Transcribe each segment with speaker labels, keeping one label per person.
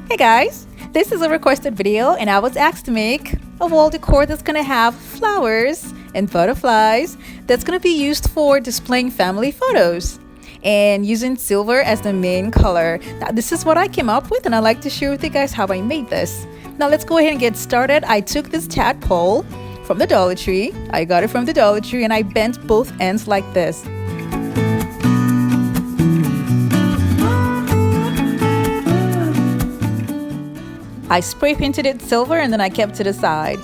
Speaker 1: Hey guys, this is a requested video and I was asked to make a wall decor that's gonna have flowers and butterflies that's gonna be used for displaying family photos and using silver as the main color. Now this is what I came up with and I'd like to share with you guys how I made this. Now let's go ahead and get started. I took this tadpole from the Dollar Tree. I got it from the Dollar Tree and I bent both ends like this. I spray painted it silver and then I kept it aside.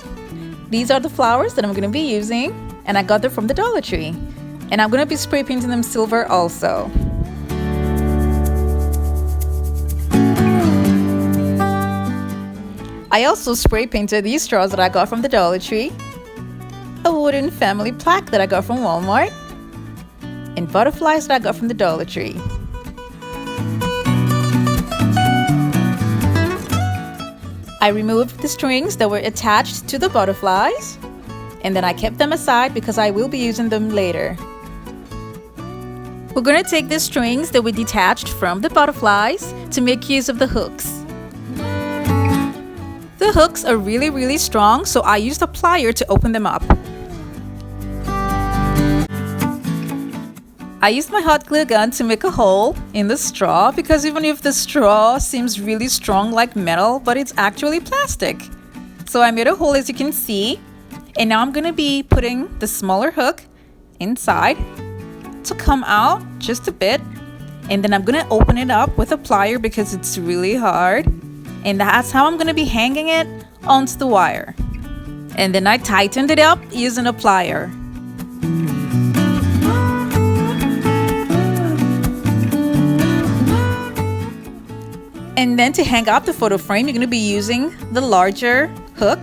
Speaker 1: These are the flowers that I'm going to be using and I got them from the Dollar Tree. And I'm going to be spray painting them silver also. I also spray painted these straws that I got from the Dollar Tree, a wooden family plaque that I got from Walmart, and butterflies that I got from the Dollar Tree. I removed the strings that were attached to the butterflies and then I kept them aside because I will be using them later. We're going to take the strings that we detached from the butterflies to make use of the hooks. The hooks are really strong, so I used a plier to open them up. I used my hot glue gun to make a hole in the straw because even if the straw seems really strong like metal, but it's actually plastic. So I made a hole as you can see, and now I'm going to be putting the smaller hook inside to come out just a bit, and then I'm going to open it up with a plier because it's really hard, and that's how I'm going to be hanging it onto the wire. And then I tightened it up using a plier. And then to hang up the photo frame, you're going to be using the larger hook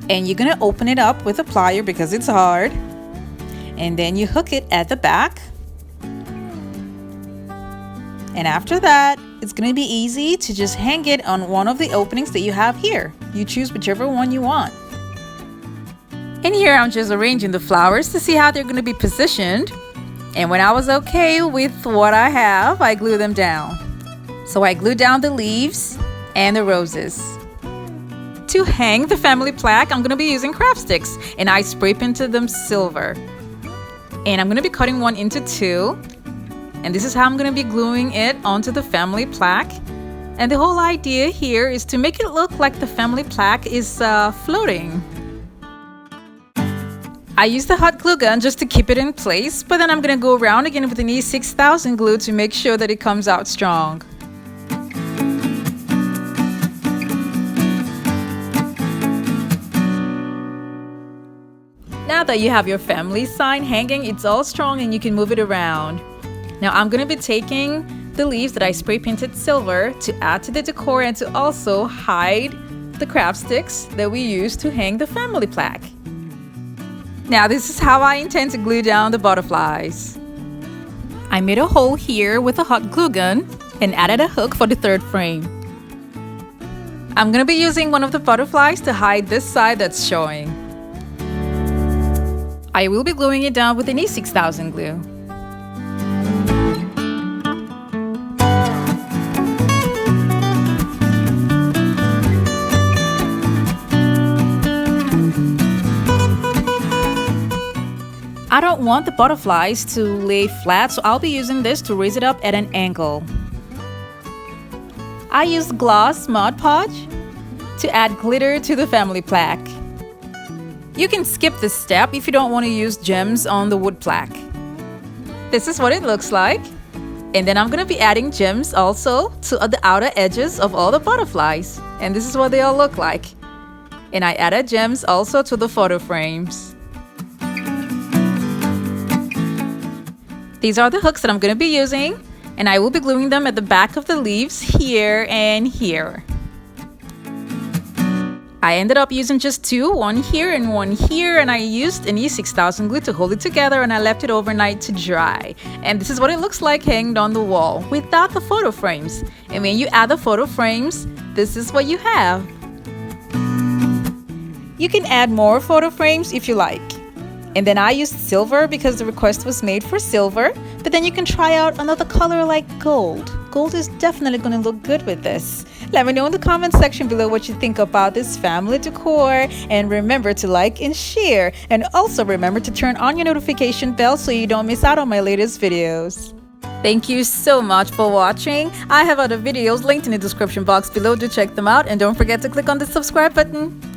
Speaker 1: and you're going to open it up with a plier because it's hard, and then you hook it at the back, and after that it's going to be easy to just hang it on one of the openings that you have here. You choose whichever one you want. And here I'm just arranging the flowers to see how they're going to be positioned, and when I was okay with what I have, I glue them down. So I glued down the leaves and the roses. To hang the family plaque, I'm going to be using craft sticks and I spray painted them silver. And I'm going to be cutting one into two. And this is how I'm going to be gluing it onto the family plaque. And the whole idea here is to make it look like the family plaque is floating. I used the hot glue gun just to keep it in place, but then I'm going to go around again with an E6000 glue to make sure that it comes out strong. Now that you have your family sign hanging, it's all strong and you can move it around. Now I'm going to be taking the leaves that I spray painted silver to add to the decor and to also hide the craft sticks that we use to hang the family plaque. Now this is how I intend to glue down the butterflies. I made a hole here with a hot glue gun and added a hook for the third frame. I'm going to be using one of the butterflies to hide this side that's showing. I will be gluing it down with an E6000 glue. I don't want the butterflies to lay flat, so I'll be using this to raise it up at an angle. I used gloss Mod Podge to add glitter to the family plaque. You can skip this step if you don't want to use gems on the wood plaque. This is what it looks like. And then I'm going to be adding gems also to the outer edges of all the butterflies. And this is what they all look like. And I added gems also to the photo frames. These are the hooks that I'm going to be using. And I will be gluing them at the back of the leaves here and here. I ended up using just two, one here and one here, and I used an E6000 glue to hold it together and I left it overnight to dry. And this is what it looks like hanged on the wall without the photo frames. And when you add the photo frames, this is what you have. You can add more photo frames if you like. And then I used silver because the request was made for silver, but then you can try out another color like gold. gold is definitely going to look good with this. Let me know in the comment section below what you think about this family decor, and remember to like and share, and also remember to turn on your notification bell so you don't miss out on my latest videos. Thank you so much for watching. I have other videos linked in the description box below to check them out, and don't forget to click on the subscribe button.